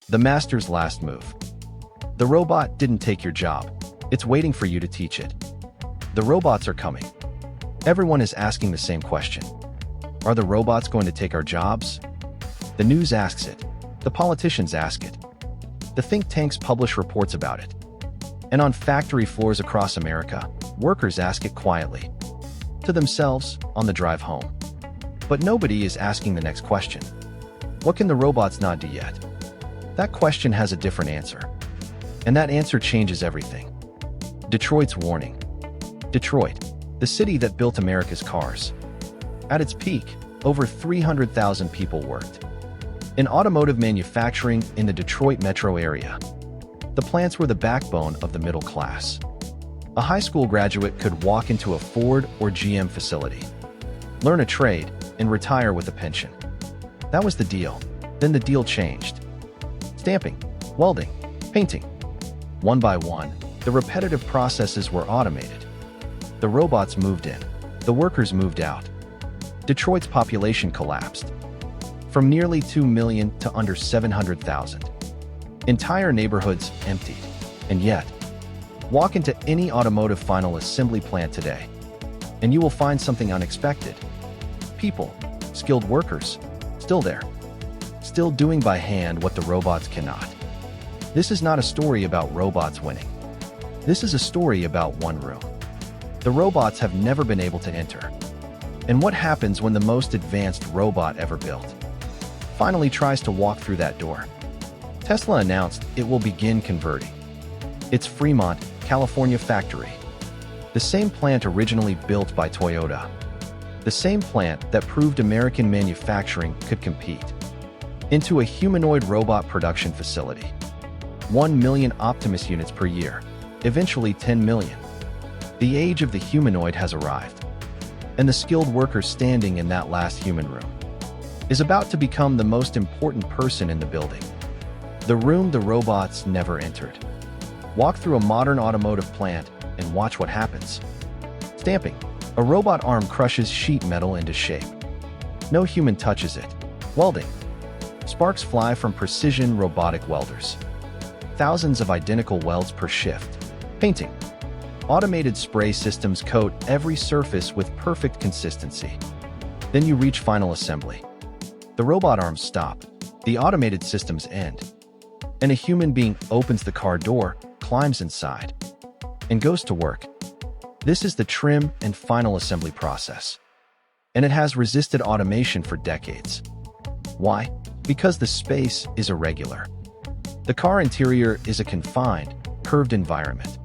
The master's last move. The robot didn't take your job. It's waiting for you to teach it. The robots are coming. Everyone is asking the same question. Are the robots going to take our jobs? The news asks it. The politicians ask it. The think tanks publish reports about it. And on factory floors across America, workers ask it quietly, to themselves, on the drive home. But nobody is asking the next question. What can the robots not do yet? That question has a different answer. And that answer changes everything. Detroit's warning. Detroit, the city that built America's cars. At its peak, over 300,000 people worked in automotive manufacturing in the Detroit metro area. The plants were the backbone of the middle class. A high school graduate could walk into a Ford or GM facility, learn a trade, and retire with a pension. That was the deal. Then the deal changed. Stamping, welding, painting. One by one, the repetitive processes were automated. The robots moved in. The workers moved out. Detroit's population collapsed from nearly 2 million to under 700,000. Entire neighborhoods emptied. And yet, walk into any automotive final assembly plant today, and you will find something unexpected. People, skilled workers, still there. Still doing by hand what the robots cannot. This is not a story about robots winning. This is a story about one room. The robots have never been able to enter. And what happens when the most advanced robot ever built finally tries to walk through that door? Tesla announced it will begin converting its Fremont, California factory, the same plant originally built by Toyota, the same plant that proved American manufacturing could compete, into a humanoid robot production facility. 1 million Optimus units per year, eventually 10 million. The age of the humanoid has arrived, and the skilled worker standing in that last human room is about to become the most important person in the building. The room the robots never entered. Walk through a modern automotive plant and watch what happens. Stamping. A robot arm crushes sheet metal into shape. No human touches it. Welding. Sparks fly from precision robotic welders. Thousands of identical welds per shift. Painting. Automated spray systems coat every surface with perfect consistency. Then you reach final assembly. The robot arms stop. The automated systems end. And a human being opens the car door, climbs inside, and goes to work. This is the trim and final assembly process. And it has resisted automation for decades. Why? Because the space is irregular. The car interior is a confined, curved environment,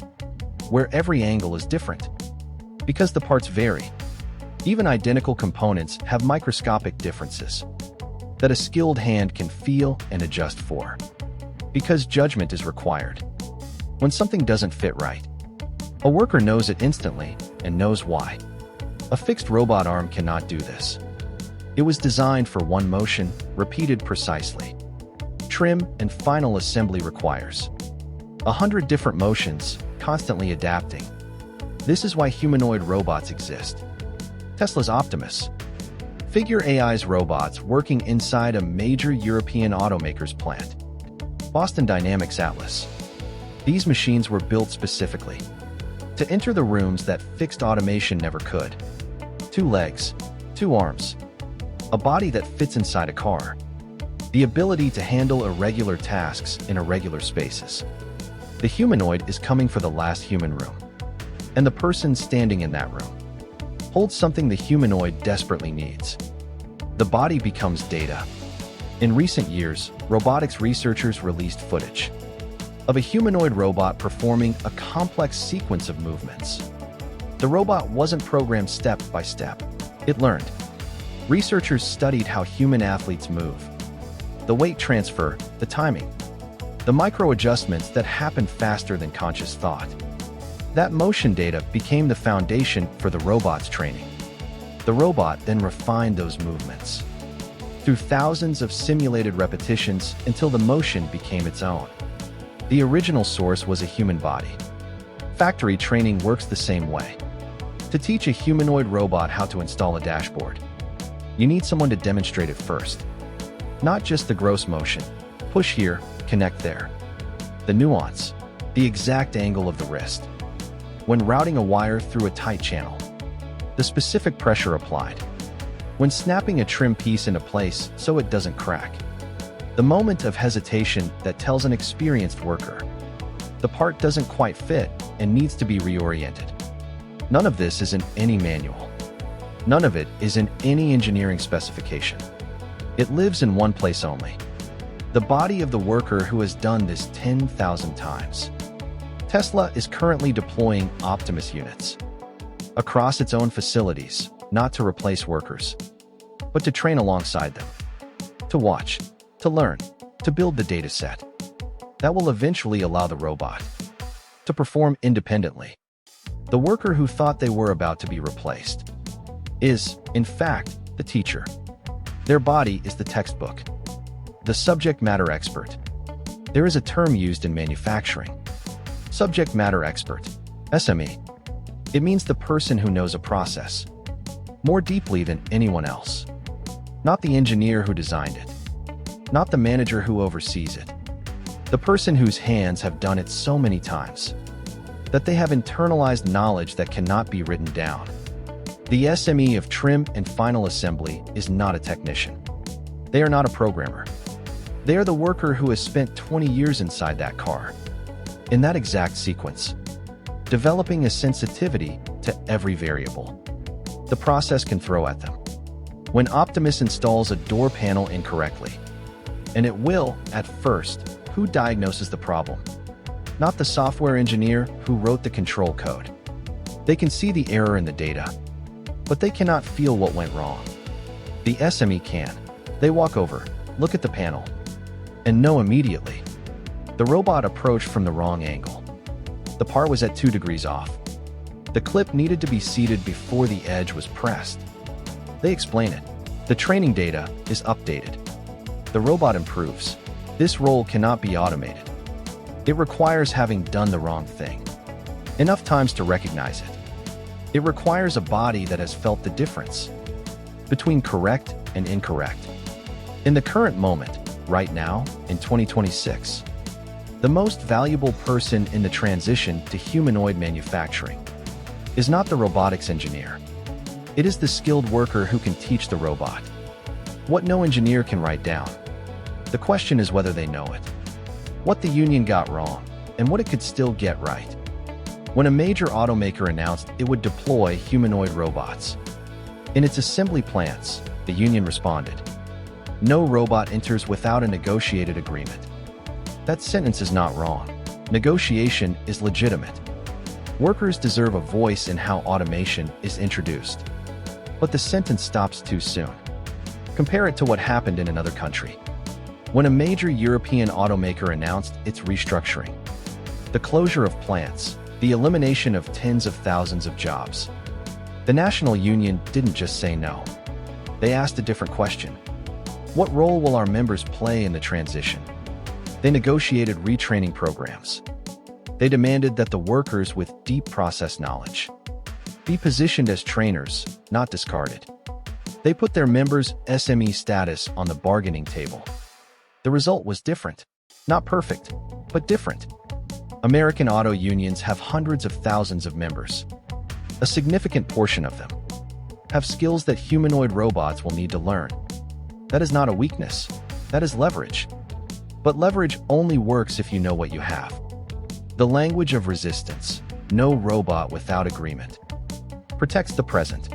where every angle is different. Because the parts vary. Even identical components have microscopic differences that a skilled hand can feel and adjust for. Because judgment is required. When something doesn't fit right, a worker knows it instantly and knows why. A fixed robot arm cannot do this. It was designed for one motion, repeated precisely. Trim and final assembly requires 100 different motions, constantly adapting. This is why humanoid robots exist. Tesla's Optimus. Figure AI's robots working inside a major European automaker's plant. Boston Dynamics Atlas. These machines were built specifically to enter the rooms that fixed automation never could. 2 legs, 2 arms, a body that fits inside a car, the ability to handle irregular tasks in irregular spaces. The humanoid is coming for the last human room, and the person standing in that room holds something the humanoid desperately needs. The body becomes data. In recent years, robotics researchers released footage of a humanoid robot performing a complex sequence of movements. The robot wasn't programmed step by step. It learned. Researchers studied how human athletes move, the weight transfer, the timing, the micro adjustments that happen faster than conscious thought. That motion data became the foundation for the robot's training. The robot then refined those movements through thousands of simulated repetitions until the motion became its own. The original source was a human body. Factory training works the same way. To teach a humanoid robot how to install a dashboard, you need someone to demonstrate it first. Not just the gross motion, push here, connect there. The nuance, the exact angle of the wrist. When routing a wire through a tight channel, the specific pressure applied. When snapping a trim piece into place so it doesn't crack. The moment of hesitation that tells an experienced worker the part doesn't quite fit and needs to be reoriented. None of this is in any manual. None of it is in any engineering specification. It lives in one place only. The body of the worker who has done this 10,000 times. Tesla is currently deploying Optimus units across its own facilities, not to replace workers, but to train alongside them, to watch, to learn, to build the data set that will eventually allow the robot to perform independently. The worker who thought they were about to be replaced is, in fact, the teacher. Their body is the textbook, the subject matter expert. There is a term used in manufacturing, subject matter expert, SME. It means the person who knows a process more deeply than anyone else. Not the engineer who designed it, not the manager who oversees it. The person whose hands have done it so many times that they have internalized knowledge that cannot be written down. The SME of trim and final assembly is not a technician. They are not a programmer. They are the worker who has spent 20 years inside that car, in that exact sequence, developing a sensitivity to every variable the process can throw at them. When Optimus installs a door panel incorrectly, and it will, at first, who diagnoses the problem? Not the software engineer who wrote the control code. They can see the error in the data, but they cannot feel what went wrong. The SME can. They walk over, look at the panel, and know immediately. The robot approached from the wrong angle. The part was at 2 degrees off. The clip needed to be seated before the edge was pressed. They explain it. The training data is updated. The robot improves. This role cannot be automated. It requires having done the wrong thing enough times to recognize it. It requires a body that has felt the difference between correct and incorrect. In the current moment, right now, in 2026, the most valuable person in the transition to humanoid manufacturing is not the robotics engineer. It is the skilled worker who can teach the robot what no engineer can write down. The question is whether they know it, what the union got wrong, and what it could still get right. When a major automaker announced it would deploy humanoid robots in its assembly plants, the union responded, "No robot enters without a negotiated agreement." That sentence is not wrong. Negotiation is legitimate. Workers deserve a voice in how automation is introduced. But the sentence stops too soon. Compare it to what happened in another country. When a major European automaker announced its restructuring, the closure of plants, the elimination of tens of thousands of jobs, the national union didn't just say no. They asked a different question. What role will our members play in the transition? They negotiated retraining programs. They demanded that the workers with deep process knowledge be positioned as trainers, not discarded. They put their members' SME status on the bargaining table. The result was different. Not perfect, but different. American auto unions have hundreds of thousands of members. A significant portion of them have skills that humanoid robots will need to learn. That is not a weakness. That is leverage. But leverage only works if you know what you have. The language of resistance, no robot without agreement, protects the present.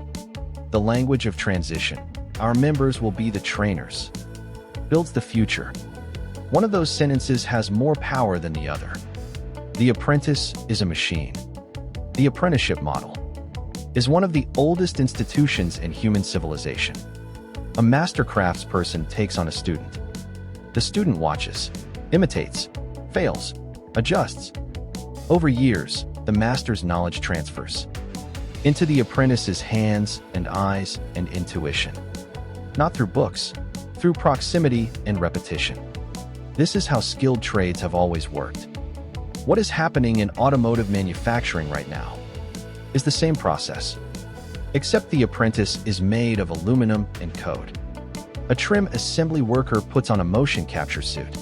The language of transition, our members will be the trainers, builds the future. One of those sentences has more power than the other. The apprentice is a machine. The apprenticeship model is one of the oldest institutions in human civilization. A master craftsperson takes on a student. The student watches, imitates, fails, adjusts. Over years, the master's knowledge transfers into the apprentice's hands and eyes and intuition. Not through books, through proximity and repetition. This is how skilled trades have always worked. What is happening in automotive manufacturing right now is the same process, except the apprentice is made of aluminum and code. A trim assembly worker puts on a motion capture suit.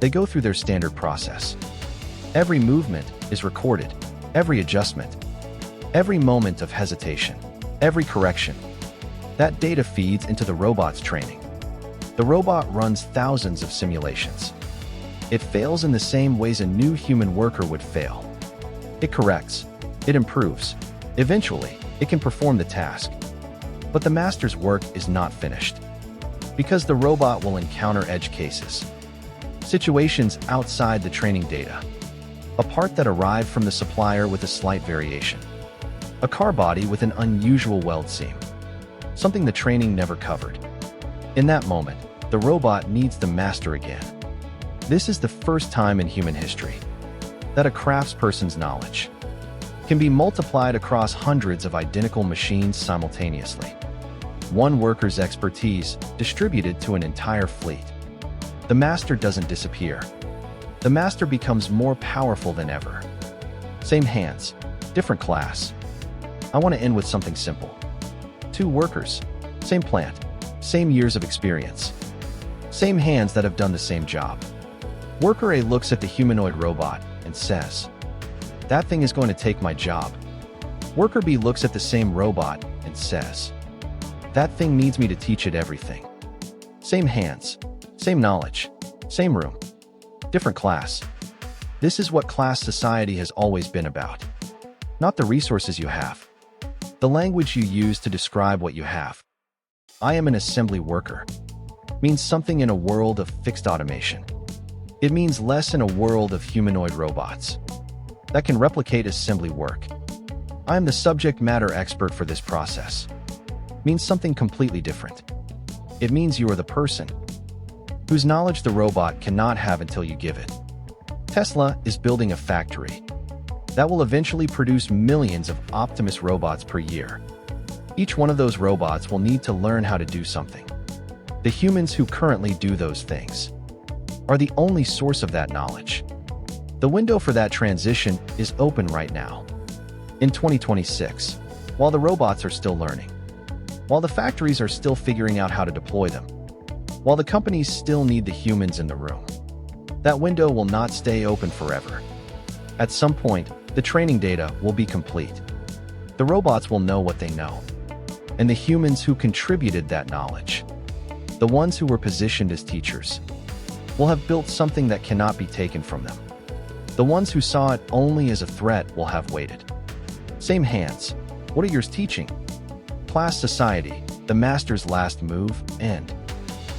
They go through their standard process. Every movement is recorded, every adjustment, every moment of hesitation, every correction. That data feeds into the robot's training. The robot runs thousands of simulations. It fails in the same ways a new human worker would fail. It corrects. It improves. Eventually, it can perform the task. But the master's work is not finished. Because the robot will encounter edge cases, situations outside the training data, a part that arrived from the supplier with a slight variation, a car body with an unusual weld seam, something the training never covered. In that moment, the robot needs the master again. This is the first time in human history that a craftsperson's knowledge can be multiplied across hundreds of identical machines simultaneously. One worker's expertise distributed to an entire fleet. The master doesn't disappear. The master becomes more powerful than ever. Same hands, different class. I want to end with something simple. Two workers, same plant, same years of experience, same hands that have done the same job. Worker A looks at the humanoid robot and says, "That thing is going to take my job." Worker B looks at the same robot and says, "That thing needs me to teach it everything." Same hands, same knowledge, same room, different class. This is what class society has always been about. Not the resources you have, the language you use to describe what you have. I am an assembly worker means something in a world of fixed automation. It means less in a world of humanoid robots that can replicate assembly work. I am the subject matter expert for this process. Means something completely different. It means you are the person whose knowledge the robot cannot have until you give it. Tesla is building a factory that will eventually produce millions of Optimus robots per year. Each one of those robots will need to learn how to do something. The humans who currently do those things are the only source of that knowledge. The window for that transition is open right now. In 2026, while the robots are still learning, while the factories are still figuring out how to deploy them, while the companies still need the humans in the room, that window will not stay open forever. At some point, the training data will be complete. The robots will know what they know, and the humans who contributed that knowledge, the ones who were positioned as teachers, will have built something that cannot be taken from them. The ones who saw it only as a threat will have waited. Same hands. What are yours teaching? Class society, the master's last move, end.